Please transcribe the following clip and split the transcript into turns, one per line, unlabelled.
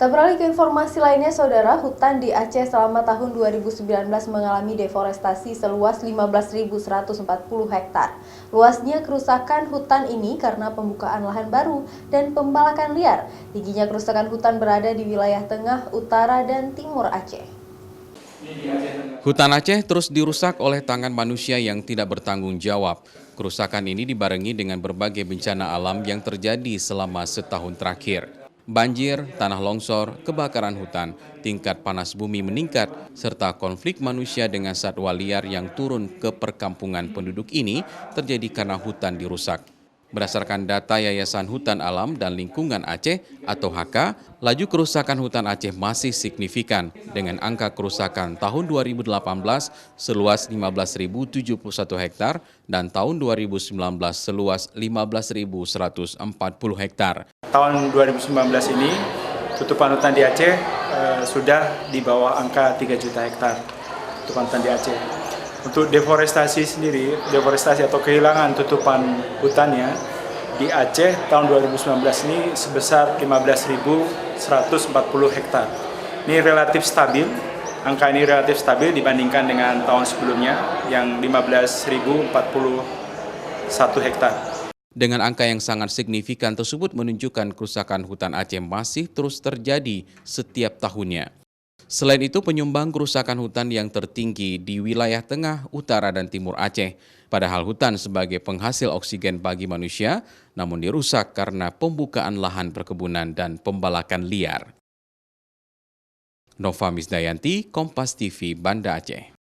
Kita beralih ke informasi lainnya, Saudara. Hutan di Aceh selama tahun 2019 mengalami deforestasi seluas 15.140 hektar. Luasnya kerusakan hutan ini karena pembukaan lahan baru dan pembalakan liar. Tingginya kerusakan hutan berada di wilayah tengah, utara, dan timur Aceh.
Hutan Aceh terus dirusak oleh tangan manusia yang tidak bertanggung jawab. Kerusakan ini dibarengi dengan berbagai bencana alam yang terjadi selama setahun terakhir. Banjir, tanah longsor, kebakaran hutan, tingkat panas bumi meningkat, serta konflik manusia dengan satwa liar yang turun ke perkampungan penduduk ini terjadi karena hutan dirusak. Berdasarkan data Yayasan Hutan Alam dan Lingkungan Aceh atau HK, laju kerusakan hutan Aceh masih signifikan dengan angka kerusakan tahun 2018 seluas 15.071 hektar dan tahun 2019 seluas 15.140 hektar.
Tahun 2019 ini tutupan hutan di Aceh sudah di bawah angka 3 juta hektar tutupan hutan di Aceh. Untuk deforestasi sendiri, deforestasi atau kehilangan tutupan hutannya di Aceh tahun 2019 ini sebesar 15.140 hektar. Ini relatif stabil, angka ini relatif stabil dibandingkan dengan tahun sebelumnya yang 15.041 hektar.
Dengan angka yang sangat signifikan tersebut menunjukkan kerusakan hutan Aceh masih terus terjadi setiap tahunnya. Selain itu, penyumbang kerusakan hutan yang tertinggi di wilayah tengah, utara, dan timur Aceh. Padahal hutan sebagai penghasil oksigen bagi manusia, namun dirusak karena pembukaan lahan perkebunan dan pembalakan liar. Nova Misdayanti, Kompas TV, Banda Aceh.